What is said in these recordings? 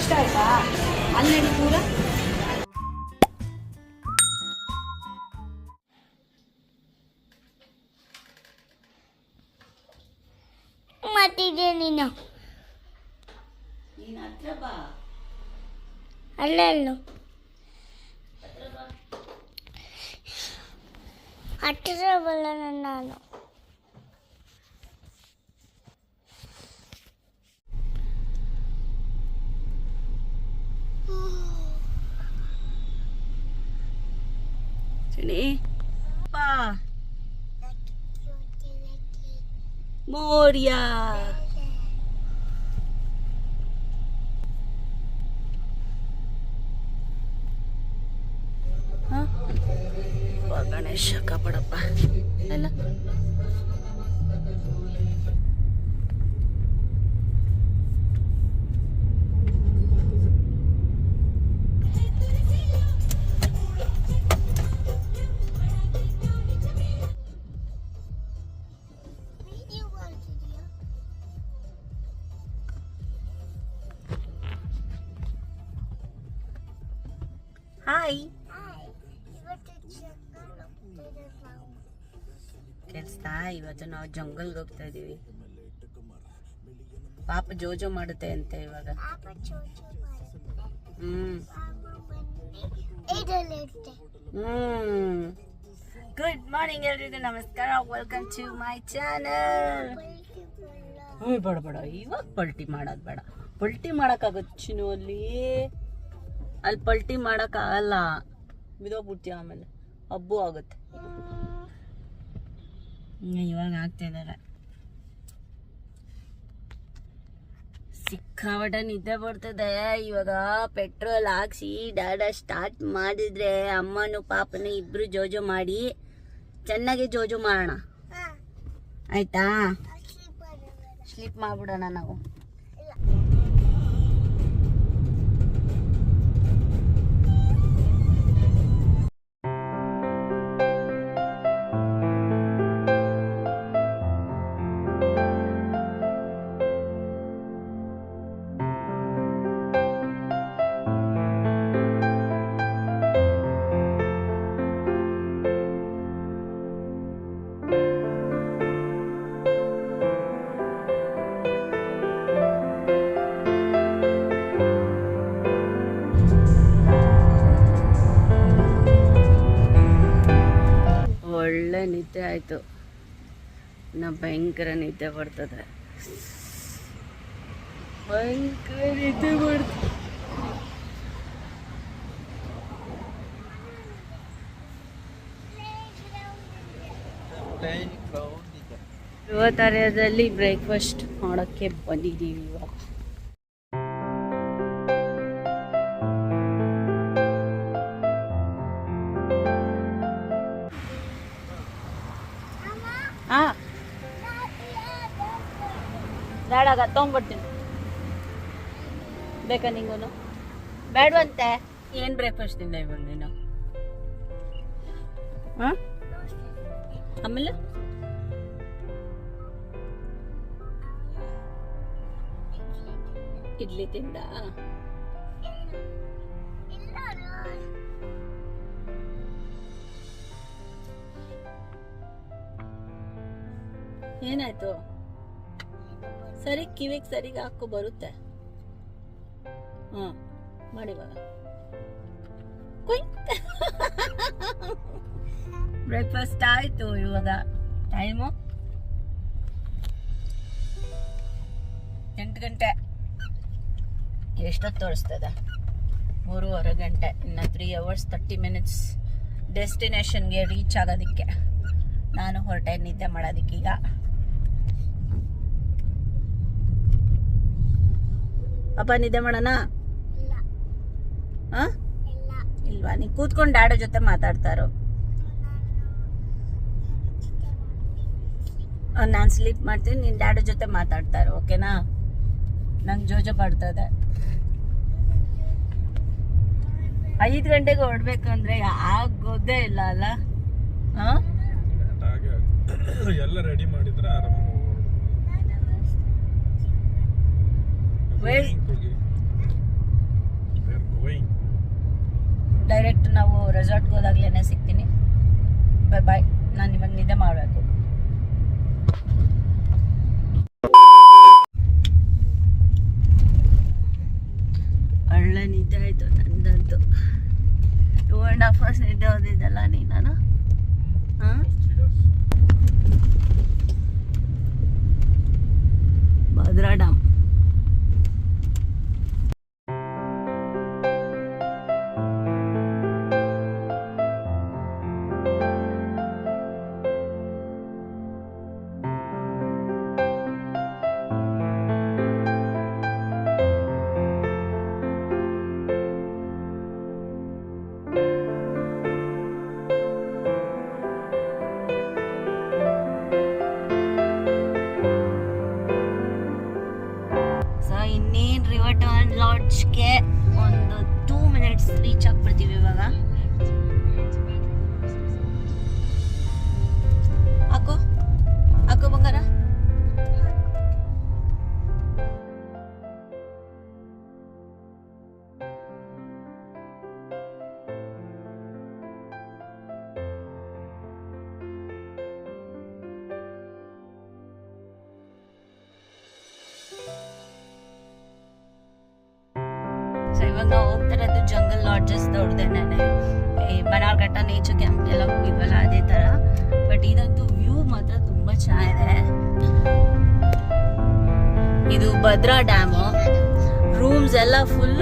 ಇಷ್ಟ ಆಯ್ತಾ? ಅಲ್ಲಿ ಪೂರ ಮಾಡ್ತಿದ್ದೆ ನೀನು ಹತ್ರ ಬಾ. ಅಲ್ಲೆಲ್ಲು ಹತ್ತಿರ ಬಲ್ಲ ನಾನು. ಚಿನಿ ಬಾ. ಮೋರಿಯಾ ಗಣೇಶ ಕಾಪಾಡಪ್ಪ ಎಲ್ಲ. ಹಾಯ್ ಕೆಲ್ಸಾ? ಇವತ್ತು ನಾವು ಜಂಗಲ್ಗೆ ಹೋಗ್ತಾ ಇದೀವಿ. ಪಾಪ ಜೋಜೋ ಮಾಡುತ್ತೆ ಅಂತ ಇವಾಗ. ಗುಡ್ ಮಾರ್ನಿಂಗ್ ಎಲ್ರಿಗೂ, ನಮಸ್ಕಾರ, ವೆಲ್ಕಮ್ ಟು ಮೈ ಚಾನಲ್. ಬೇಡ ಬೇಡ, ಇವಾಗ ಪಲ್ಟಿ ಮಾಡೋದು ಬೇಡ. ಪಲ್ಟಿ ಮಾಡೋಕ್ಕಾಗತ್ತೆ ಚಿನ್ನು? ಅಲ್ಲಿ ಪಲ್ಟಿ ಮಾಡೋಕ್ಕಾಗಲ್ಲ, ಬಿದೋಗ್ಬಿಡ್ತೀವಿ, ಆಮೇಲೆ ಹಬ್ಬು ಆಗುತ್ತೆ. ಇವಾಗ ಆಗ್ತಾ ಇದ್ದಾರೆ. ಸಿಕ್ಕಾಪಟ್ಟೆ ನಿದ್ದೆ ಬರ್ತದೆ. ಇವಾಗ ಪೆಟ್ರೋಲ್ ಹಾಕ್ಸಿ ಡಾಡಾ ಸ್ಟಾರ್ಟ್ ಮಾಡಿದ್ರೆ ಅಮ್ಮನು ಪಾಪನು ಇಬ್ರು ಜೋಜೋ ಮಾಡಿ ಚೆನ್ನಾಗಿ ಜೋಜೋ ಮಾಡೋಣ, ಆಯ್ತಾ? ಸ್ಲೀಪ್ ಮಾಡ್ಬಿಡೋಣ ನಾವು. ಒಳ್ಳೆ ನಿದ್ದೆ ಆಯಿತು. ಭಯಂಕರ ನಿದ್ದೆ ಬರ್ತದೆ, ಭಯಂಕರ ನಿದ್ದೆ ಬರ್ತದೆ. ಯುವತಾರ್ಯದಲ್ಲಿ ಬ್ರೇಕ್ಫಾಸ್ಟ್ ಮಾಡೋಕ್ಕೆ ಬಂದಿದ್ದೀವಿ ಇವಾಗ. ಬೇಡಾಗ ತೊಗೊಂಡ್ಬಿಡ್ತೀನಿ. ಬೇಕಾ ನಿಂಗೂ? ಬೇಡವಂತೆ. ಏನು ಬ್ರೇಕ್ಫಾಸ್ಟ್ ತಿಂದ ಇವಾಗ ನೀನು? ಹಾಂ, ಆಮೇಲೆ ಇಡ್ಲಿ ತಿಂದ? ಏನಾಯ್ತು? ಸರಿ, ಕಿವಿಗೆ ಸರಿಗೆ ಹಾಕೋ, ಬರುತ್ತೆ. ಮಾಡಿವಾಗ ಬ್ರೇಕ್ಫಾಸ್ಟ್ ಆಯ್ತು. ಇವಾಗ ಟೈಮು 8 ಗಂಟೆ. ಎಷ್ಟೊತ್ತು ತೋರಿಸ್ತದೆ? 3:30 ಗಂಟೆ. ಇನ್ನು 3 hours 30 minutes ಡೆಸ್ಟಿನೇಷನ್ಗೆ ರೀಚ್ ಆಗೋದಕ್ಕೆ. ನಾನು ಹೊರಟೆ ನಿದ್ದೆ ಮಾಡೋದಕ್ಕೀಗ. ಅಪ್ಪ ನಿದ್ದೆ ಮಾಡೋಣ? ಇಲ್ವಾ? ನೀ ಕೂತ್ಕೊಂಡು ಡ್ಯಾಡೋ ಜೊತೆ ಮಾತಾಡ್ತಾರೋ? ನಾನು ಸ್ಲೀಪ್ ಮಾಡ್ತೀನಿ, ನೀನು ಡ್ಯಾಡೋ ಜೊತೆ ಮಾತಾಡ್ತಾರೋ, ಓಕೆನಾ? ನಂಗೆ ಜೋಜೋ ಬರ್ತದೆ. 5 ಗಂಟೆಗೆ ಹೊರಡ್ಬೇಕಂದ್ರೆ ಆಗೋದೇ ಇಲ್ಲ ಅಲ್ಲ? ಎಲ್ಲ ರೆಡಿ ಮಾಡಿದ್ರೆ ಆರಾಮಾಗಿ ಗೋಯಿಂಗ್. ಡೈರೆಕ್ಟ್ ನಾವು ರೆಸಾರ್ಟ್ಗೆ ಹೋದಾಗ್ಲೇ ಸಿಗ್ತೀನಿ. ಬಾಯ್ ಬಾಯ್. ನಾನು ಇವಾಗ ನಿದ್ದೆ ಮಾಡಬೇಕು. ಒಳ್ಳೆ ನಿದ್ದೆ ಆಯಿತು ನಂದಂತೂ. 2.5 hours ನಿದ್ದೆ ಓದಿದ್ದಲ್ಲ ನಾನು. ಹಾಂ, ಭದ್ರಾ ಡ್ಯಾಮ್. ಇನ್ನೇನು ರಿವರ್ಟನ್ ಲಾಡ್ಜ್ಗೆ ಒಂದು 2 minutes ರೀಚ್ ಆಗ್ಬಿಡ್ತೀವಿ ಇವಾಗ. ಹಾಕೋ ಬಂಗಾರ. ಸೊ ಇವಾಗ ನಾವು ಹೋಗ್ತಾ ಇರೋದು ಜಂಗಲ್ ಲಾಡ್ಜಸ್ ದೊಡ್ಡದೇನೆ. ಈ ಬನಾರ್ಘಟ್ಟ ನೇಚರ್ ಕ್ಯಾಂಪ್ ಎಲ್ಲ ಹೋಗಿದ್ವಲ್ಲ ಅದೇ ಥರ. ಬಟ್ ಇದಂತೂ ವ್ಯೂ ಮಾತ್ರ ತುಂಬ ಚೆನ್ನಾಗಿದೆ. ಇದು ಭದ್ರಾ ಡ್ಯಾಮು. ರೂಮ್ಸ್ ಎಲ್ಲ ಫುಲ್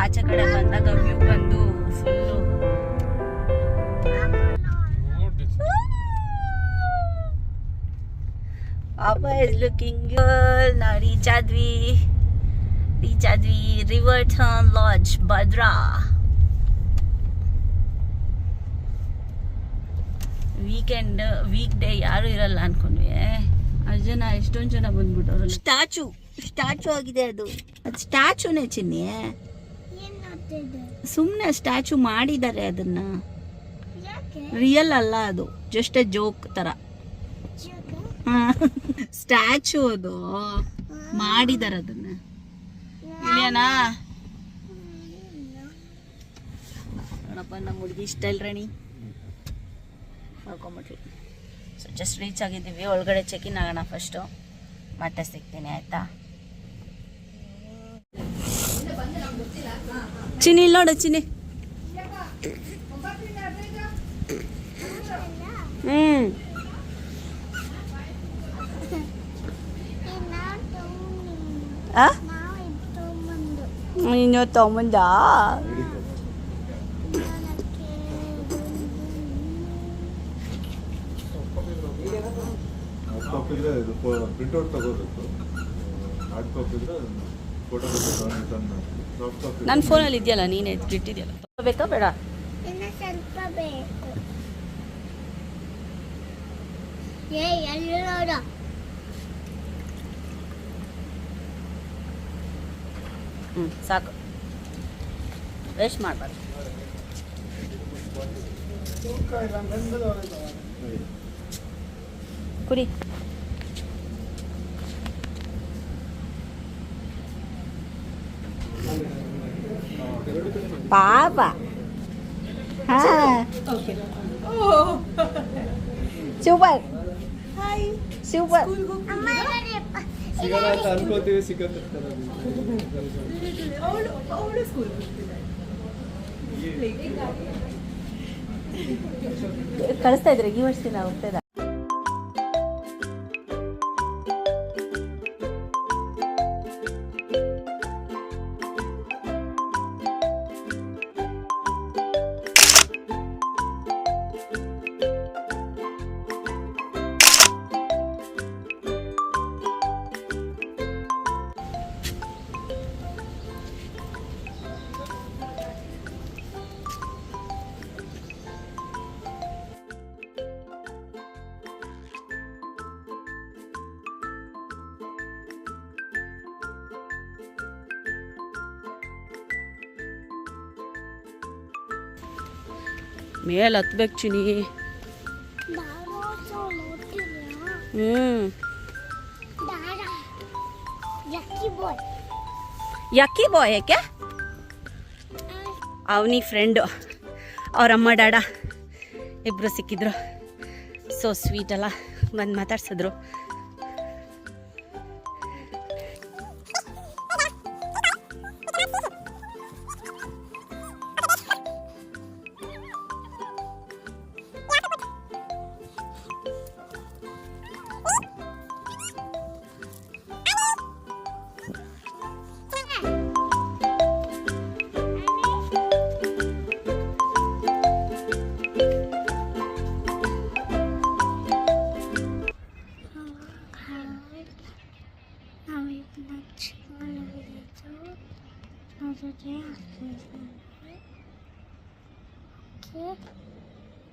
ಆಚೆ ಕಡೆ ಬಂದಾಗ ವ್ಯೂ ಬಂದು full Papa is looking good. Now reach ಆದ್ವಿ ರಿವರ್ಟನ್ ಲಾಡ್ಜ್ ಭದ್ರಾ. ವೀಕ್ ಡೇ ಯಾರು ಇರಲ್ಲ ಅನ್ಕೊಂಡ್ವಿ. ಎಷ್ಟೊಂದು ಜನ ಬಂದ್ಬಿಟ್ಟವ್ರಲ್ಲ. ಸ್ಟ್ಯಾಚು ಆಗಿದೆ ಅದು ಸ್ಟ್ಯಾಚುನೇ ಚಿನ್ನಿ. ಸುಮ್ಮನೆ ಸ್ಟ್ಯಾಚು ಮಾಡಿದ್ದಾರೆ, ಅದನ್ನ ರಿಯಲ್ ಅಲ್ಲ, ಅದು ಜಸ್ಟ್ ಎ ಜೋಕ್ ತರ ಸ್ಟ್ಯಾಚು. ಅದು ಮಾಡಿದ್ದಾರೆ ಅದನ್ನ. ಇಲ್ಲೇನಾ ನೋಡಪ್ಪ ನಮ್ಮ ಹುಡುಗಿ ಸ್ಟೈಲ್ ರಾಣಿ ಮಾಡ್ಕೊಂಬಿಟ್ವಿ. ಸೊ ಜಸ್ಟ್ ರೀಚ್ ಆಗಿದ್ದೀವಿ. ಒಳಗಡೆ ಚೆಕ್-ಇನ್ ಆಗೋಣ ಫಸ್ಟು, ಮತ್ತೆ ಸಿಗ್ತೀನಿ ಆಯ್ತಾ. ಚಿನ್ನಿ ಇಲ್ಲಿ ನೋಡು ಚಿನ್ನಿ. ನೀನು ತಗೊಂಬಂದ. ಪ್ರಿಂಟ್ಔಟ್ ತಗೋಬೇಕು. ಹಾರ್ಡ್ ಕಾಪಿ ಇದ್ರೆ ಫೋಟೋ ನನ್ನ ಫೋನಲ್ಲಿ ಇದೆಯಲ್ಲ, ನೀನೇ ಇಟ್ಟಿದೆಯಲ್ಲ. ಬೇಕಾ ಬೇಡ? ಇನ್ನು ಸ್ವಲ್ಪ ಬೇಕು. ಎಲ್ಲಿ ನೋಡು. ಸಾಕು, ವೇಸ್ಟ್ ಮಾಡಬಾರ್ದು. ಕುಡಿ. ಪಾಪ. Super super. ಅನ್ಕೋತೀವಿ ಸಿಗುತ್ತೆ. ಕಳಿಸ್ತಾ ಇದ್ರೆ ಈ ವರ್ಷದಿಂದ ಹೋಗ್ತಾ ಇದ್ದ. ಮೇಲೆ ಹತ್ಬೇಕು ಚಿನಿ. ಯಾಕಿ ಬಾಯ್ ಯಾಕೆ ಅವನಿ ಫ್ರೆಂಡು ಅವ್ರ ಅಮ್ಮ ಡಾಡ ಇಬ್ಬರು ಸಿಕ್ಕಿದ್ರು. ಸೊ ಸ್ವೀಟ್ ಅಲ್ಲ, ಬಂದು ಮಾತಾಡ್ಸಿದ್ರು.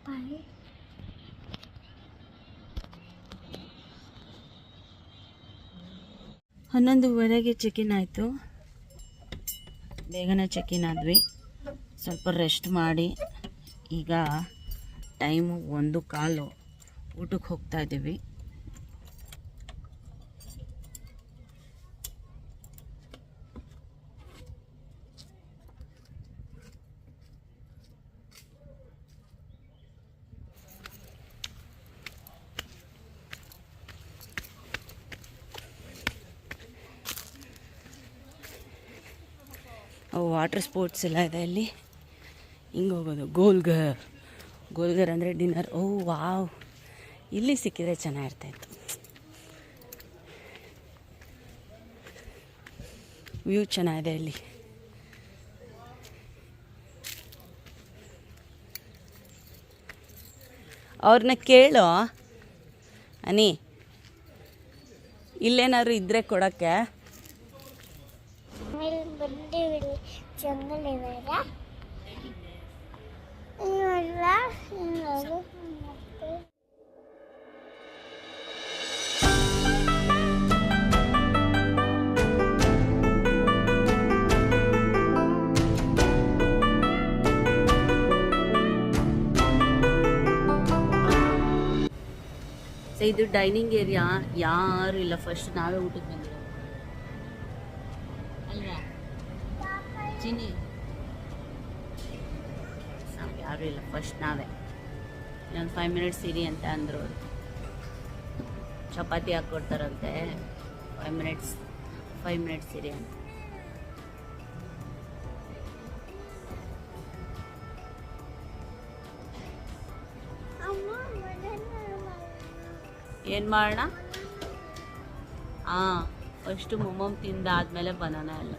Bye. 11:30ಗೆ ಚೆಕ್-ಇನ್ ಆಯಿತು. ಬೇಗನೆ ಚೆಕ್-ಇನ್ ಆದ್ವಿ. ಸ್ವಲ್ಪ ರೆಸ್ಟ್ ಮಾಡಿ ಈಗ ಟೈಮು 1:15 ಊಟಕ್ಕೆ ಹೋಗ್ತಾ ಇದ್ದೀವಿ. ವಾಟರ್ ಸ್ಪೋರ್ಟ್ಸ್ ಎಲ್ಲ ಇದೆ ಇಲ್ಲಿ. ಹಿಂಗೆ ಹೋಗೋದು ಗೋಲ್ಗರ್ ಅಂದರೆ ಡಿನ್ನರ್. ಓ ವಾವ್, ಇಲ್ಲಿ ಸಿಕ್ಕಿದ್ರೆ ಚೆನ್ನಾಗಿರ್ತಾಯಿತ್ತು. ವ್ಯೂ ಚೆನ್ನಾಗಿದೆ ಇಲ್ಲಿ. ಅವ್ರನ್ನ ಕೇಳು ಅನಿ, ಇಲ್ಲೇನಾದ್ರು ಇದ್ದರೆ ಕೊಡೋಕ್ಕೆ. ಜಂಗಲ್ ಇವಾಗ ಇದು ಡೈನಿಂಗ್ ಏರಿಯಾ. ಯಾರು ಇಲ್ಲ, ಫಸ್ಟ್ ನಾವೇ ಊಟಕ್ಕೆ ಬಂದಿರೋದು ಅಲ್ವಾ ಚಿನ್ನಿ? ಯಾರೂ ಇಲ್ಲ, ಫಸ್ಟ್ ನಾವೇ. ಇನ್ನೊಂದು 5 ಮಿನಿಟ್ಸ್ ಇರಿ ಅಂತ ಅಂದರು ಅವರು. ಚಪಾತಿ ಹಾಕ್ಕೊಡ್ತಾರಂತೆ. 5 ಮಿನಿಟ್ಸ್ ಇರಿ ಅಂತ. ಏನು ಮಾಡೋಣ? ಹಾಂ, ಫಸ್ಟು ಮೊಮಮ್ ತಿಂದಾದ್ಮೇಲೆ ಬನಾನ ಎಲ್ಲ.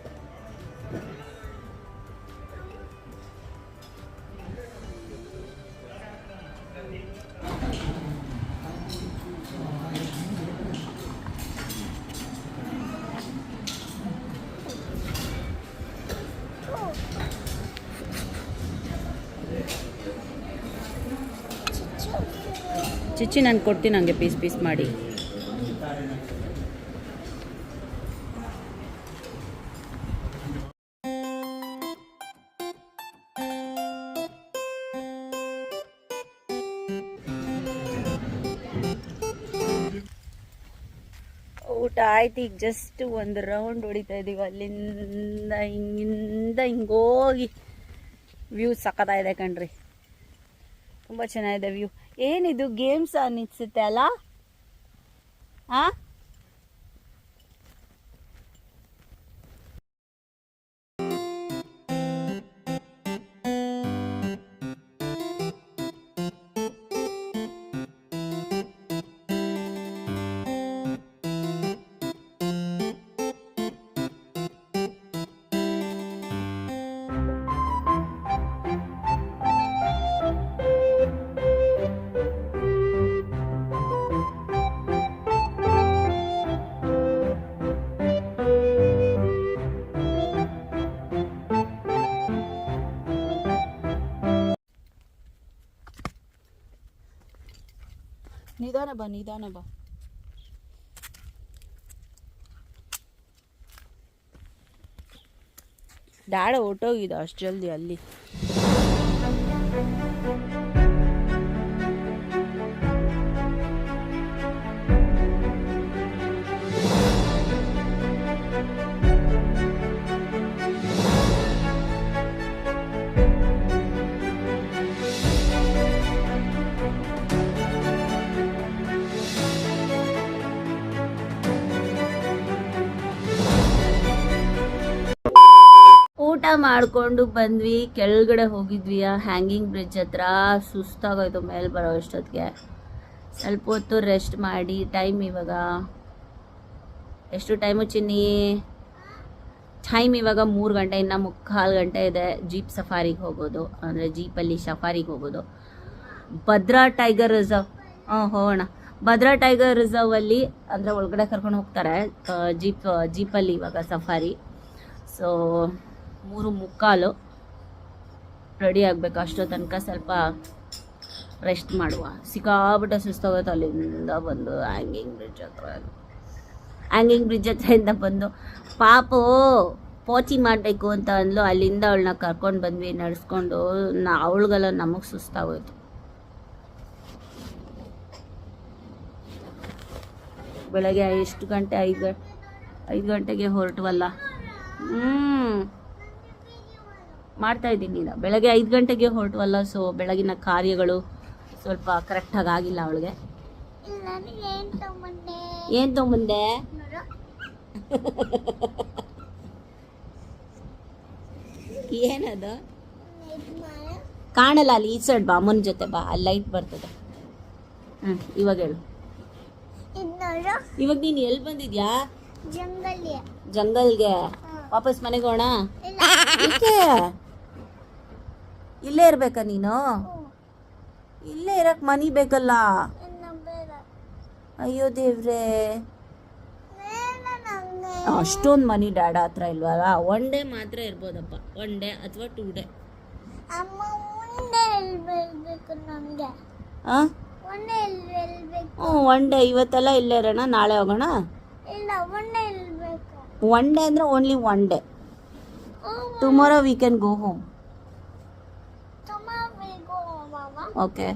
ಚಿಚ್ಚಿ ನಾನು ಕೊಡ್ತೀನಿ ಹಂಗೆ ಪೀಸ್ ಮಾಡಿ. ಊಟ ಆಯ್ತು. ಈಗ ಜಸ್ಟ್ ಒಂದು ರೌಂಡ್ ಹೊಡಿತಾ ಇದ್ದೀವಿ. ಅಲ್ಲಿಂದ ಹಿಂಗೋಗಿ ವ್ಯೂ ಸಖತ್ತಾಗಿದೆ ಕಣ್ರಿ, ತುಂಬ ಚೆನ್ನಾಗಿದೆ ವ್ಯೂ. ಏನಿದು ಗೇಮ್ಸ್ ಅನ್ನಿಸುತ್ತೆ ಅಲ್ಲ? ಹಾಂ, ನಿಧಾನ ಬಾ. ಡ್ಯಾಡ ಹೊರ್ಟೋಗಿದೆ ಅಷ್ಟು ಜಲ್ದಿ ಅಲ್ಲಿ. ಮಾಡಿಕೊಂಡು ಬಂದ್ವಿ. ಕೆಳಗಡೆ ಹೋಗಿದ್ವಿ ಹ್ಯಾಂಗಿಂಗ್ ಬ್ರಿಡ್ಜ್ ಹತ್ರ. ಸುಸ್ತಾಗೋಯ್ತು ಮೇಲೆ ಬರೋ ಅಷ್ಟೊತ್ತಿಗೆ. ಸ್ವಲ್ಪ ಹೊತ್ತು ರೆಸ್ಟ್ ಮಾಡಿ ಟೈಮ್ ಇವಾಗ ಎಷ್ಟು ಟೈಮು ಚಿನ್ನಿ? ಟೈಮ್ ಇವಾಗ 3 ಗಂಟೆ, ಇನ್ನು 3/4 ಗಂಟೆ ಇದೆ ಜೀಪ್ ಸಫಾರಿಗೆ ಹೋಗೋದು, ಅಂದರೆ ಜೀಪಲ್ಲಿ ಸಫಾರಿಗೆ ಹೋಗೋದು. ಭದ್ರಾ ಟೈಗರ್ ರಿಸರ್ವ್ ಹೋಗೋಣ. ಭದ್ರಾ ಟೈಗರ್ ರಿಸರ್ವಲ್ಲಿ ಅಂದರೆ ಒಳಗಡೆ ಕರ್ಕೊಂಡು ಹೋಗ್ತಾರೆ ಜೀಪಲ್ಲಿ ಇವಾಗ ಸಫಾರಿ. ಸೊ 3:45 ರೆಡಿ ಆಗಬೇಕು. ಅಷ್ಟೋ ತನಕ ಸ್ವಲ್ಪ ರೆಸ್ಟ್ ಮಾಡುವ. ಸಿಕ್ಕಾಬಿಟ್ಟೆ ಸುಸ್ತಾಗುತ್ತೆ. ಅಲ್ಲಿಂದ ಬಂದು ಹ್ಯಾಂಗಿಂಗ್ ಬ್ರಿಡ್ಜ್ ಹತ್ರದಿಂದ ಬಂದು ಪಾಪು ಪೋಚಿ ಮಾಡಬೇಕು ಅಂತ ಅಂದ್ಲು. ಅಲ್ಲಿಂದ ಅವಳನ್ನ ಕರ್ಕೊಂಡು ಬಂದ್ವಿ ನಡೆಸ್ಕೊಂಡು. ಅವಳಿಗೆಲ್ಲ ನಮಗೆ ಸುಸ್ತಾಗೋಯ್ತು. ಬೆಳಗ್ಗೆ ಎಷ್ಟು ಗಂಟೆ? 5 ಗಂಟೆಗೆ ಹೊರಟವಲ್ಲ. ಮಾಡ್ತಾಯಿದ್ದೀನಿ ಈಗ. ಬೆಳಗ್ಗೆ 5 ಗಂಟೆಗೆ ಹೊರಟವಲ್ಲ. ಸೊ ಬೆಳಗಿನ ಕಾರ್ಯಗಳು ಸ್ವಲ್ಪ ಕರೆಕ್ಟಾಗಿ ಆಗಿಲ್ಲ ಅವಳಿಗೆ. ಏನು ತೊಗೊಂಬಂದೆ? ಏನದು ಕಾಣಲ್ಲ. ಅಲ್ಲಿ ಈ ಸೈಡ್ ಬಾ, ಅಮ್ಮನ ಜೊತೆ ಬಾ, ಅಲ್ಲಿ ಲೈಟ್ ಬರ್ತದೆ. ಇವಾಗ ಹೇಳು. ಇವಾಗ ನೀನು ಎಲ್ಲಿ ಬಂದಿದ್ಯಾ? ಜಂಗಲ್ಗೆ. ವಾಪಸ್ ಮನೆಗೆ ಹೋಗೋಣ? ಇಲ್ಲೇ ಇರ್ಬೇಕಾ ನೀನು? ಇಲ್ಲೇ ಇರಕ್ ಮನಿ ಬೇಕಲ್ಲ. ಅಯ್ಯೋ ದೇವ್ರೆ, ಅಷ್ಟೊಂದು ಮನಿ ಡ್ಯಾಡ ಹತ್ರ ಇಲ್ವಲ್ಲ. 1 ಡೇ ಮಾತ್ರ ಇರ್ಬೋದಪ್ಪ. 1 ಡೇ ಅಥವಾ 2 ಡೇ. ಹಾಂ 1 ಡೇ. ಇವತ್ತೆಲ್ಲ ಇಲ್ಲೇ ಇರೋಣ, ನಾಳೆ ಹೋಗೋಣ. 1 ಡೇ ಅಂದರೆ only 1 day. Tomorrow we can go home. Okay.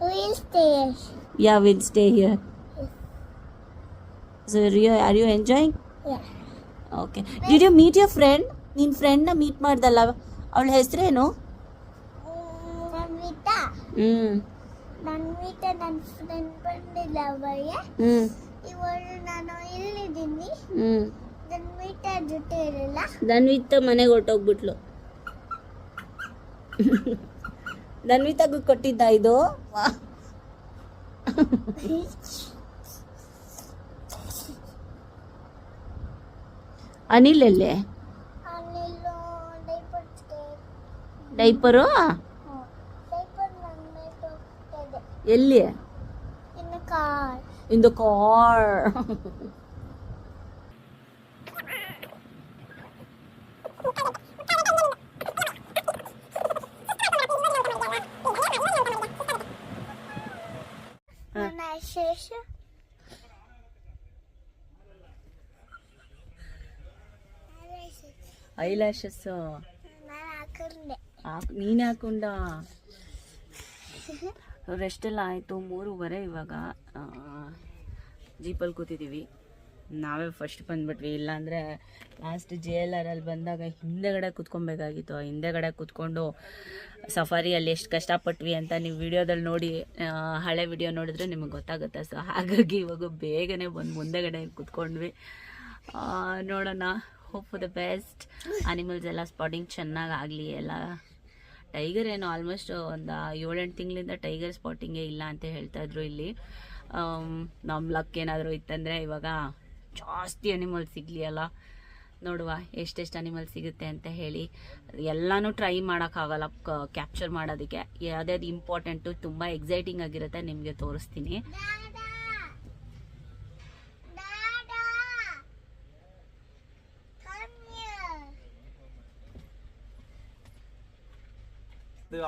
We'll stay here. Yeah, we'll stay here. So are you enjoying? Yeah. Okay. Did you meet your friend? ನಿನ್ನ ಫ್ರೆಂಡ್ನ ಮೀಟ್ ಮಾಡ್ದಲ್ಲ, ಅವಳ ಹೆಸರೇನು? ನನ್ವಿತಾ. ನನ್ವಿತಾ ನನ್ನ ಫ್ರೆಂಡ್ ಬಂದಿಲ್ಲ ಅವಳಿಗೆ. ಇವಳು ನಾನು ಇಲ್ಲಿದ್ದೀನಿ. ನನ್ವಿತಾ ಜೊತೆ ಇರಲ್ಲ. ನನ್ವಿತಾ ಮನೆಗೆ ಹೊರಟೋಗ್ಬಿಟ್ಲು. ನನ್ವಿತಾಗೂ ಕೊಟ್ಟಿದ್ದ ಇದು? ಅನಿಲ್ ಎಲ್ಲೇ? ಡೈಪರು ಎಲ್ಲಿ? In the car. ಐಲ್ಯಾಶಸ್ ನೀನು ಹಾಕೊಂಡ? ರೆಸ್ಟ್ ಎಲ್ಲ ಆಯಿತು. 3:15 ಇವಾಗ. ಜೀಪಲ್ಲಿ ಕೂತಿದ್ದೀವಿ. ನಾವೇ ಫಸ್ಟ್ ಬಂದ್ಬಿಟ್ವಿ. ಇಲ್ಲಾಂದರೆ ಲಾಸ್ಟ್ JLRಲ್ಲಿ ಬಂದಾಗ ಹಿಂದೆಗಡೆ ಕೂತ್ಕೊಬೇಕಾಗಿತ್ತು. ಹಿಂದೆಗಡೆ ಕೂತ್ಕೊಂಡು ಸಫಾರಿಯಲ್ಲಿ ಎಷ್ಟು ಕಷ್ಟಪಟ್ವಿ ಅಂತ ನೀವು ವಿಡಿಯೋದಲ್ಲಿ ನೋಡಿ, ಹಳೆ ವಿಡಿಯೋ ನೋಡಿದ್ರೆ ನಿಮಗೆ ಗೊತ್ತಾಗುತ್ತೆ. ಸೊ ಹಾಗಾಗಿ ಇವಾಗ ಬೇಗನೆ ಬಂದು ಮುಂದೆಗಡೆ ಕೂತ್ಕೊಂಡ್ವಿ. ನೋಡೋಣ. Hope for the best. Animals ಎಲ್ಲ ಸ್ಪಾಟಿಂಗ್ ಚೆನ್ನಾಗಿ ಆಗಲಿ. ಎಲ್ಲ ಟೈಗರ್ ಏನು ಆಲ್ಮೋಸ್ಟ್ ಒಂದು 7-8 ತಿಂಗಳಿಂದ ಟೈಗರ್ ಸ್ಪಾಟಿಂಗೇ ಇಲ್ಲ ಅಂತ ಹೇಳ್ತಾಯಿದ್ರು ಇಲ್ಲಿ. ನಮ್ಮ ಲಕ್ ಏನಾದರೂ ಇತ್ತಂದರೆ ಇವಾಗ ಜಾಸ್ತಿ ಅನಿಮಲ್ಸ್ ಸಿಗಲಿ ಅಲ್ಲ. ನೋಡುವ ಎಷ್ಟೆಷ್ಟು ಅನಿಮಲ್ಸ್ ಸಿಗುತ್ತೆ ಅಂತ ಹೇಳಿ. ಎಲ್ಲನೂ ಟ್ರೈ ಮಾಡೋಕ್ಕಾಗಲ್ಲ ಕ್ಯಾಪ್ಚರ್ ಮಾಡೋದಕ್ಕೆ. ಯಾವುದ್ಯಾವ್ದು ಇಂಪಾರ್ಟೆಂಟು ತುಂಬ ಎಕ್ಸೈಟಿಂಗ್ ಆಗಿರುತ್ತೆ ನಿಮಗೆ ತೋರಿಸ್ತೀನಿ.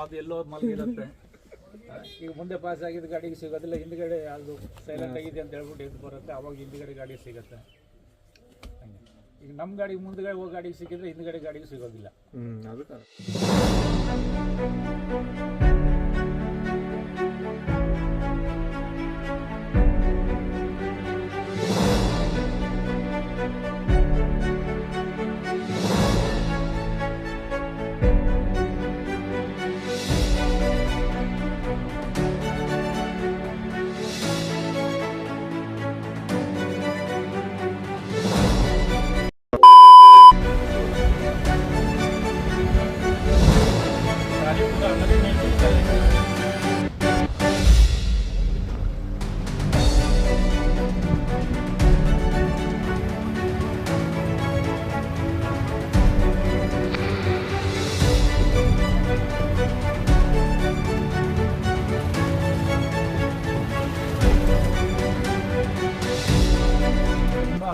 ಅದು ಎಲ್ಲೋ ಮಲಗಿರುತ್ತೆ. ಈಗ ಮುಂದೆ ಪಾಸ್ ಆಗಿದ್ದ ಗಾಡಿಗೆ ಸಿಗೋದಿಲ್ಲ. ಹಿಂದ್ಗಡೆ ಅದು ಸೈಲೆಂಟ್ ಆಗಿದೆ ಅಂತ ಹೇಳ್ಬಿಟ್ಟು ಎದ್ದು ಬರುತ್ತೆ. ಅವಾಗ ಹಿಂದ್ಗಡೆ ಗಾಡಿ ಸಿಗುತ್ತೆ. ಈಗ ನಮ್ಮ ಗಾಡಿಗೆ ಮುಂದ್ಗಡೆ ಹೋಗೋ ಗಾಡಿಗೆ ಸಿಕ್ಕಿದ್ರೆ ಹಿಂದ್ಗಡೆ ಗಾಡಿಗೆ ಸಿಗೋದಿಲ್ಲ.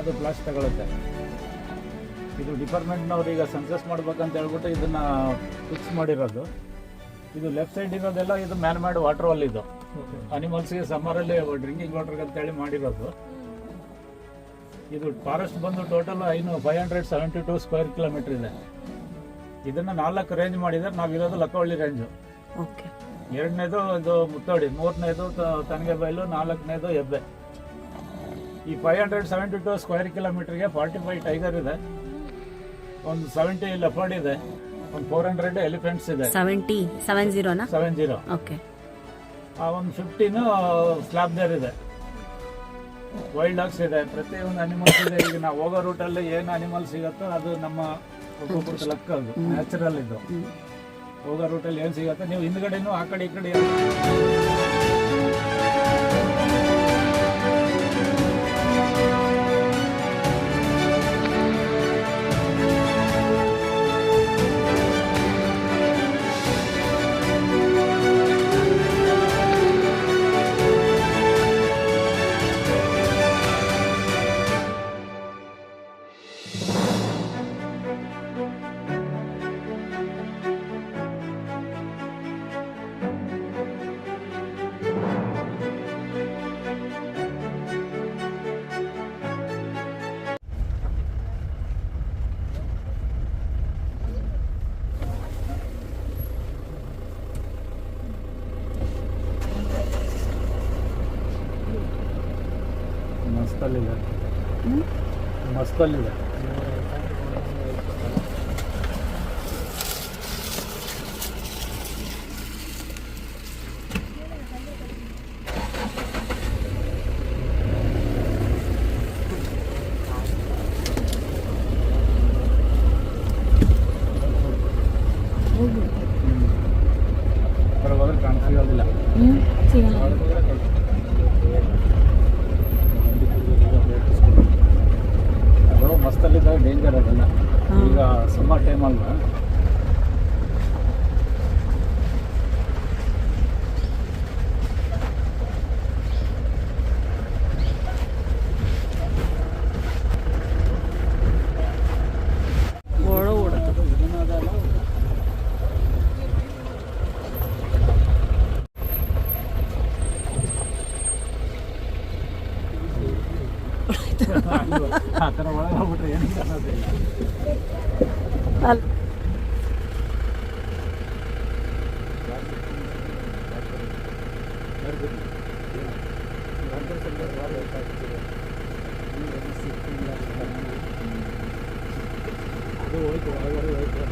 ಅದು ಪ್ಲಾಸ್ ತಗೊಳುತ್ತೆ. ಇದು ಡಿಪಾರ್ಟ್ಮೆಂಟ್ನವ್ರು ಈಗ ಸೆನ್ಸಸ್ ಮಾಡ್ಬೇಕಂತ ಹೇಳ್ಬಿಟ್ಟು ಇದನ್ನ ಫಿಕ್ಸ್ ಮಾಡಿರೋದು. ಇದು ಲೆಫ್ಟ್ ಸೈಡ್ ಇರೋದೆಲ್ಲ ಇದು ಮ್ಯಾನ್ ಮ್ಯಾಡ್ ವಾಟರ್ ವಾಲ್. ಇದು ಅನಿಮಲ್ಸ್ಗೆ ಸಮ್ಮರಲ್ಲಿ ಡ್ರಿಂಕಿಂಗ್ ವಾಟರ್ ಅಂತೇಳಿ ಮಾಡಿರೋದು. ಇದು ಫಾರೆಸ್ಟ್ ಬಂದು ಟೋಟಲ್ 572 ಸ್ಕ್ವೇರ್ ಕಿಲೋಮೀಟರ್ ಇದೆ. ಇದನ್ನ 4 ರೇಂಜ್ ಮಾಡಿದರೆ, ನಾವಿರೋದು ಲಕ್ಕವಳ್ಳಿ ರೇಂಜು. ಓಕೆ. 2ನೇದು ಇದು ಮುತ್ತೋಡಿ, 3ನೇದು ತನಗೆಬೈಲು, 4ನೇದು ಹೆಬ್ಬೆ. ಈ 572 ಸ್ಕ್ವೇರ್ ಕಿಲೋಮೀಟರ್ಗೆ 45 ಟೈಗರ್ ಇದೆ, ಒಂದು 70 ಲೆಪರ್ಡ್ ಇದೆ, ಒಂದು 400 ಎಲಿಫೆಂಟ್ಸ್ ಇದೆ. 70 ಓಕೆ. ಒಂದು 15 ಸ್ಲಾಬ್ ದೇರ್ ಇದೆ. ವೈಲ್ಡ್ ಡಾಗ್ಸ್ ಇದೆ, ಪ್ರತಿಯೊಂದು ಅನಿಮಲ್ಸ್ ಇದೆ. ಈಗ ನಾವು ಹೋಗೋ ರೂಟಲ್ಲಿ ಏನು ಅನಿಮಲ್ ಸಿಗುತ್ತೋ ಅದು ನಮ್ಮ ಒಬ್ಬೊಬ್ಬರದ್ದು ಲಕ್, ಅದು ನ್ಯಾಚುರಲ್. ಇದು ಹೋಗೋ ರೂಟಲ್ಲಿ ಏನು ಸಿಗುತ್ತೆ, ನೀವು ಹಿಂದ್ಗಡೆನೂ ಆ ಕಡೆ ಈ ಕಡೆ ಮಸ್ತಲ್ಲಿದೆ. ಹೊರಗೋದ್ರೆ ಕಾಣಿಸಿಗೋದಿಲ್ಲ. ಅದು ಮಸ್ತಲ್ಲಿದ್ದಾಗ ಡೇಂಜರ್ ಅದಲ್ಲ. ಈಗ ಸಮ್ಮರ್ ಟೈಮಲ್ಲ, ಆ ಥರ ಒಳಗೆ ಹೋಗ್ಬಿಟ್ರೆ ಏನು ಅನ್ನೋದಿಲ್ಲ. ಅದು ಹೋಯ್ತು, ಒಳಗಡೆ ಹೋಯ್ತು.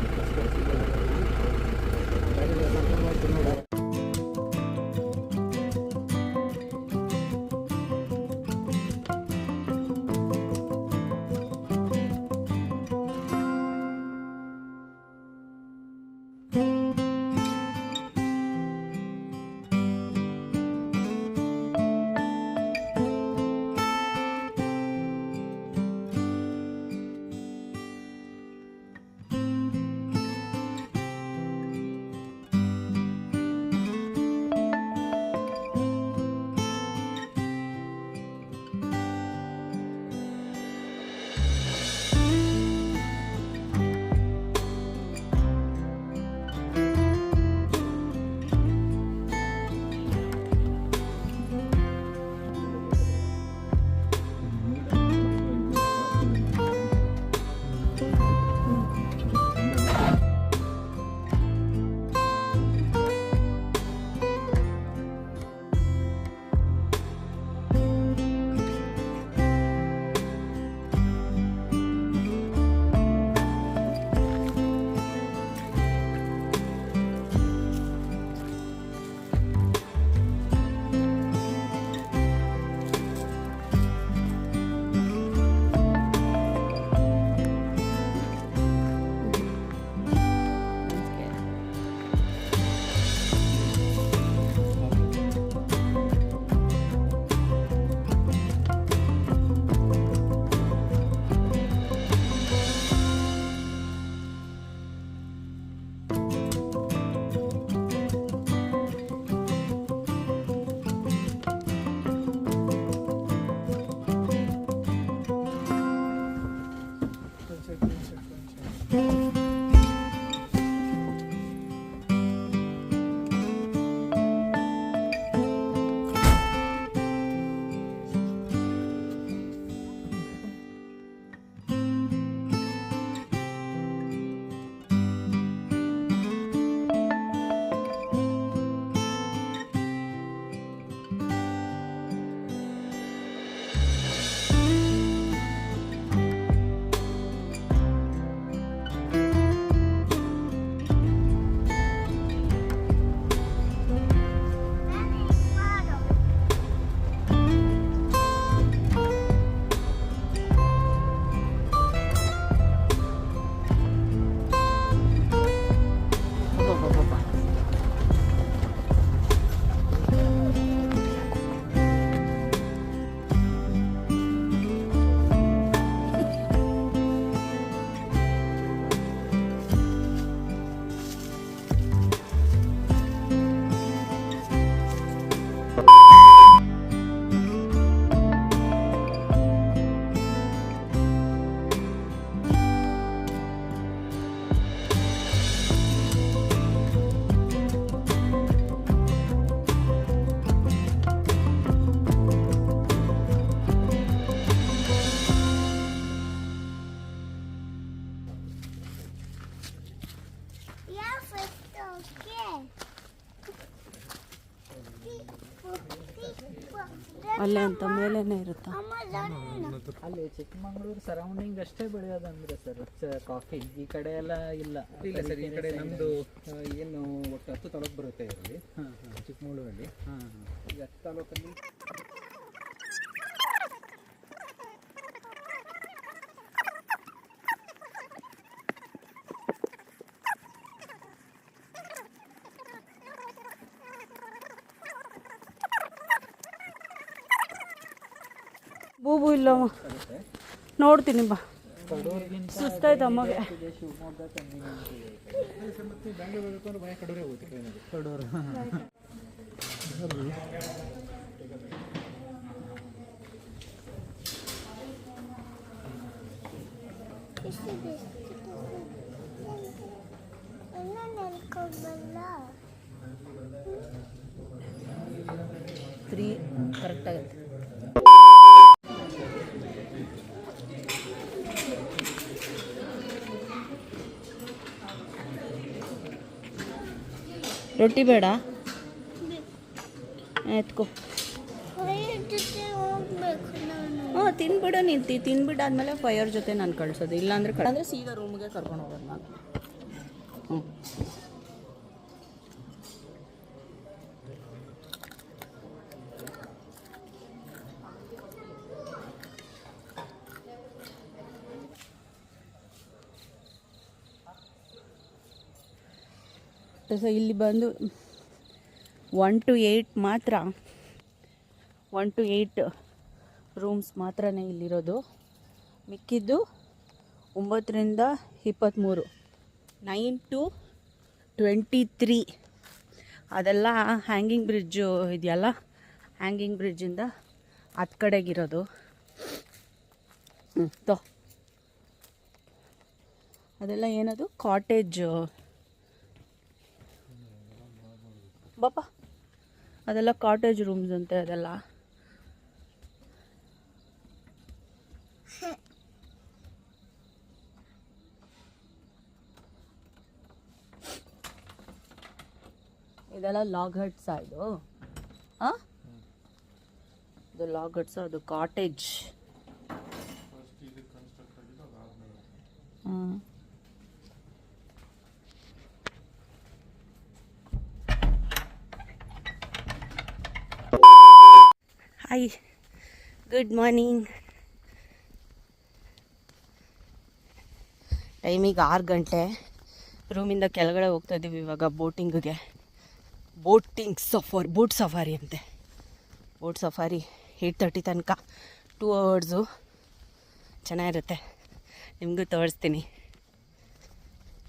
ಅಲ್ಲೇ ಅಂತ ಮೇಲೇನೆ ಇರುತ್ತಾ? ಅಲ್ಲಿ ಚಿಕ್ಕಮಗಳೂರು ಸರೌಂಡಿಂಗ್ ಅಷ್ಟೇ ಬೆಳೆಯೋದಂದ್ರೆ ಸರ್ ಕಾಫಿ ಈ ಕಡೆ ಎಲ್ಲ ಇಲ್ಲ. ಇಲ್ಲ ಸರ್, ಈ ಕಡೆ ನಮ್ಮದು ಏನು ಒಟ್ಟು 10 ತಾಲೂಕು ಬರುತ್ತೆ ಇದರಲ್ಲಿ. ಚಿಕ್ಕಮಗಳೂರಲ್ಲಿ ಈ 10 ತಾಲೂಕಲ್ಲಿ ಬೂಬು ಇಲ್ಲಮ್ಮ, ನೋಡ್ತೀನಿ ಬಾ. ಸುಸ್ತಾಯ್ತು ಅಮ್ಮಗೆ. ಶಿವಮೊಗ್ಗ ತಂದಿನಿ ಮತ್ತು ಬೆಂಗಳೂರು ಹೇಳ್ಕೊಂಡು ಮನೆ ಕಡೂರೇ ಹೋಗುತ್ತೆ ಟ್ರೈನಲ್ಲಿ. ಕಡೂರು. ತ್ರೀ ಕರೆಕ್ಟ್ ಆಗುತ್ತೆ. ರೊಟ್ಟಿ ಬೇಡ, ಎತ್ಕೋ. ಹಾಂ ತಿನ್ಬಿಡು, ನೀನು ತಿನ್ಬಿಟ್ಟಾದ್ಮೇಲೆ ಫೈರ್ ಜೊತೆ ನಾನು ಕಳ್ಸೋದು. ಇಲ್ಲಾಂದ್ರೆ ಅಂದರೆ ಸೀದಾ ರೂಮ್ಗೆ ಕರ್ಕೊಂಡು ಹೋಗೋದು ನಾನು. ಹ್ಞೂ ಸೊ ಇಲ್ಲಿ ಬಂದು 1 to 8 ಮಾತ್ರ, 1 to 8 ರೂಮ್ಸ್ ಮಾತ್ರನೇ ಇಲ್ಲಿರೋದು. ಮಿಕ್ಕಿದ್ದು 9 ರಿಂದ 23, 9 to 23 ಅದೆಲ್ಲ ಹ್ಯಾಂಗಿಂಗ್ ಬ್ರಿಡ್ಜು ಇದೆಯಲ್ಲ, ಹ್ಯಾಂಗಿಂಗ್ ಬ್ರಿಡ್ಜಿಂದ ಹತ್ತು ಕಡೆಗಿರೋದು. ಅದೆಲ್ಲ ಏನದು ಕಾಟೇಜ್ ಬಾಪ, ಅದೆಲ್ಲ ಕಾಟೇಜ್ ರೂಮ್ಸ್ ಅಂತೆ ಅದೆಲ್ಲ. ಇದೆಲ್ಲ ಲಾಗ್ ಹಟ್ಸ್ ಇದು. ಹಾಂ, ಇದು ಲಾಗ್ ಹಟ್ಸ್, ಅದು ಕಾಟೇಜ್. ಹಾಂ, ಹಾಯ್, ಗುಡ್ ಮಾರ್ನಿಂಗ್. ಟೈಮಿಗೆ 6 ಗಂಟೆ. ರೂಮಿಂದ ಕೆಳಗಡೆ ಹೋಗ್ತಾ ಇದ್ದೀವಿ ಇವಾಗ ಬೋಟಿಂಗ್ಗೆ. ಬೋಟ್ ಸಫಾರಿ ಅಂತೆ. ಬೋಟ್ ಸಫಾರಿ 8:30 ತನಕ 2 ಅವರ್ಸು. ಚೆನ್ನಾಗಿರುತ್ತೆ, ನಿಮಗೂ ತೋರಿಸ್ತೀನಿ.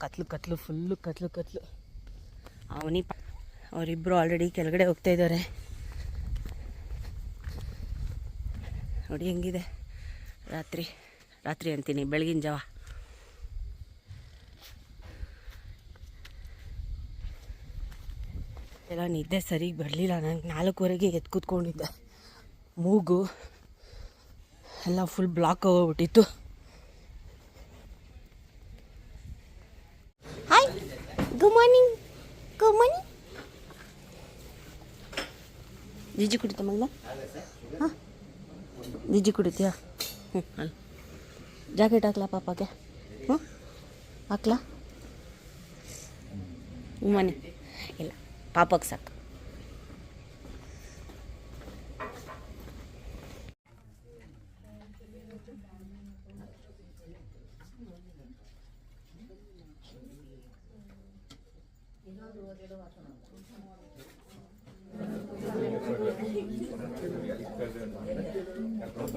ಕತ್ಲು ಫುಲ್ಲು ಕತ್ಲು. ಅವರಿಬ್ಬರು ಆಲ್ರೆಡಿ ಕೆಳಗಡೆ ಹೋಗ್ತಾ ಇದ್ದಾರೆ. ನೋಡಿ ಹೆಂಗಿದೆ ರಾತ್ರಿ ಅಂತೀನಿ, ಬೆಳಗಿನ ಜಾವ. ಎಲ್ಲ ನಿದ್ದೆ ಸರಿಗೆ ಬರಲಿಲ್ಲ ನನಗೆ. 4:15 ಎದ್ದು ಕೂತ್ಕೊಂಡಿದ್ದೆ. ಮೂಗು ಎಲ್ಲ ಫುಲ್ ಬ್ಲಾಕ್ ಆಗೋಗ್ಬಿಟ್ಟಿತ್ತು. Hi, good morning. ಜಿಜ್ಜಿ ಕುಡಿತ ಮಗ? ಹಾಂ, ಜಿಜ್ಜಿ ಕುಡಿತೀಯಾ? ಹ್ಞೂ, ಅಲ್ಲ ಜಾಕೆಟ್ ಹಾಕ್ಲಾ ಪಾಪಗೆ? ಹ್ಞೂ ಹಾಕ್ಲಾ? ಮನೆ ಇಲ್ಲ, ಪಾಪಕ್ಕೆ ಸಾಕು.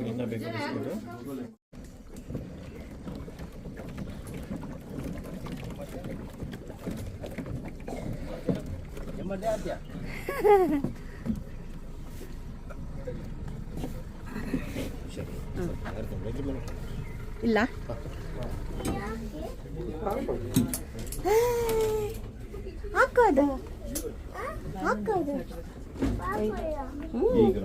ಇನ್ನ ಬೇಕು ಬಿಸ್ಕೆಟು. ಇಲ್ಲ ಹಾಕೋದು ಈಗ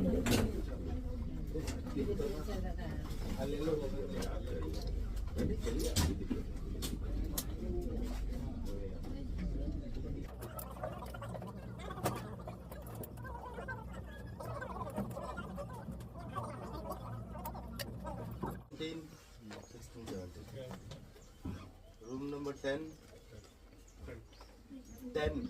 17, 16, 17. Room number 10. 10.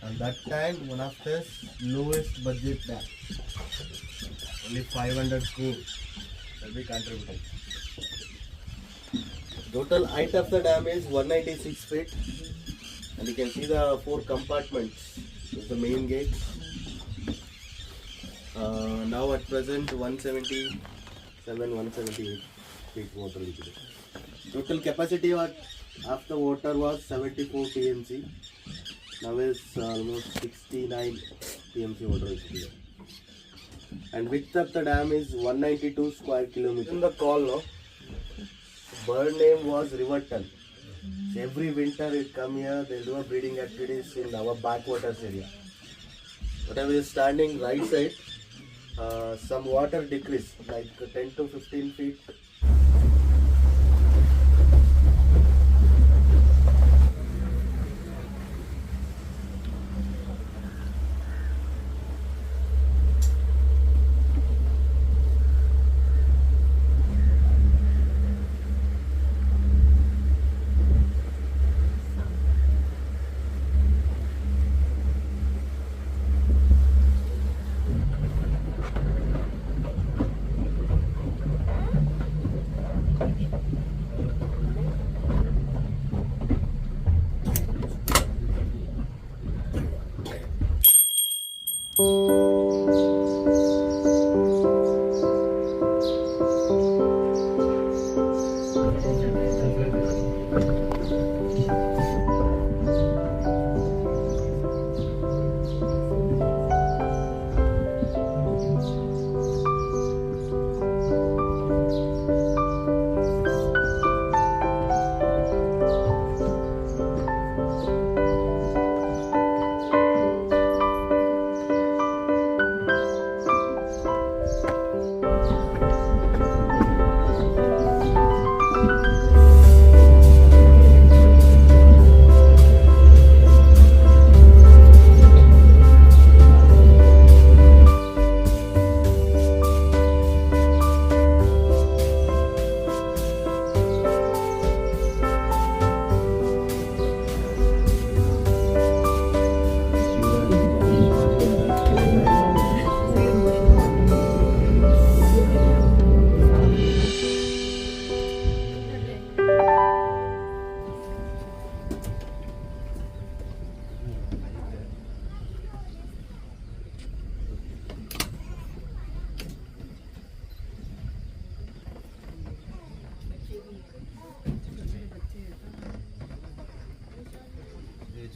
And that time one of the lowest budget dam, only 500 crore will be contributed. Total height of the dam is 196 feet, and you can see the 4 compartments. This is the main gate. Now at present 177, 178 feet water is there. Total capacity of the water was 74 TMC. Now is almost 69 TMC water is here. And width of the dam is 192 square kilometers. In the call, no? Bird name was Riverton. So every winter it come here, they do a breeding activities in our backwaters area. Whatever is standing right side, some water decrease like 10 to 15 feet.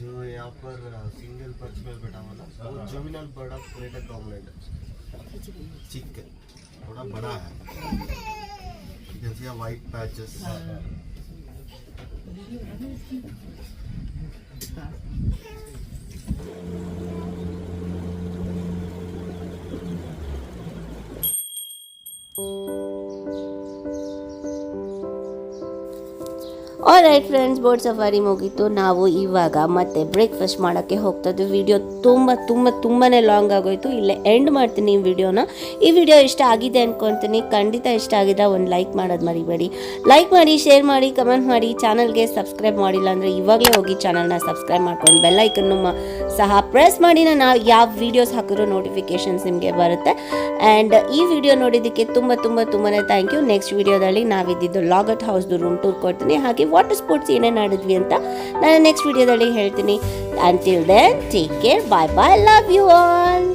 जो यहाँ पर single perch में बैठा हुआ ना वो juvenile bird of greater कॉमलैंड चिक थोड़ा बड़ा है, you can see white patches. All right friends, boat safari ಮುಗೀತು. ನಾವು ಇವಾಗ ಮತ್ತೆ ಬ್ರೇಕ್ಫಾಸ್ಟ್ ಮಾಡೋಕ್ಕೆ ಹೋಗ್ತಾ ಇದ್ವಿ. ವಿಡಿಯೋ ತುಂಬಾ ಲಾಂಗ್ ಆಗೋಯ್ತು. ಇಲ್ಲೇ ಎಂಡ್ ಮಾಡ್ತೀನಿ ಈ ವಿಡಿಯೋನ. ಈ ವಿಡಿಯೋ ಇಷ್ಟ ಆಗಿದೆ ಅಂದ್ಕೊತೀನಿ. ಖಂಡಿತ ಇಷ್ಟ ಆಗಿದ್ರೆ ಒಂದು ಲೈಕ್ ಮಾಡೋದು ಮರಿಬೇಡಿ. ಲೈಕ್ ಮಾಡಿ, ಶೇರ್ ಮಾಡಿ, ಕಮೆಂಟ್ ಮಾಡಿ. ಚಾನಲ್ಗೆ ಸಬ್ಸ್ಕ್ರೈಬ್ ಮಾಡಿಲ್ಲ ಅಂದರೆ ಇವಾಗಲೇ ಹೋಗಿ ಚಾನಲ್ನ ಸಬ್ಸ್ಕ್ರೈಬ್ ಮಾಡ್ಕೊಂಡು ಬೆಲ್ ಐಕನ್ನು ಸಹ ಪ್ರೆಸ್ ಮಾಡಿ. ನಾವು ಯಾವ ವೀಡಿಯೋಸ್ ಹಾಕಿದ್ರು ನೋಟಿಫಿಕೇಷನ್ಸ್ ನಿಮಗೆ ಬರುತ್ತೆ. ಆ್ಯಂಡ್ ಈ ವಿಡಿಯೋ ನೋಡಿದ್ದಕ್ಕೆ ತುಂಬಾ ಥ್ಯಾಂಕ್ ಯು. ನೆಕ್ಸ್ಟ್ ವಿಡಿಯೋದಲ್ಲಿ ನಾವಿದ್ದಿದ್ದು ಲಾಗೌಟ್ ಹೌಸ್ದು ರೂಮ್ ಟೂರ್ ಕೊಡ್ತೀನಿ. ಹಾಗೆ ವಾಟರ್ ಸ್ಪೋರ್ಟ್ಸ್ ಏನೇನು ಆಡಿದ್ವಿ ಅಂತ ನಾನು ನೆಕ್ಸ್ಟ್ ವಿಡಿಯೋದಲ್ಲಿ ಹೇಳ್ತೀನಿ. Until then take care, bye bye, love you all.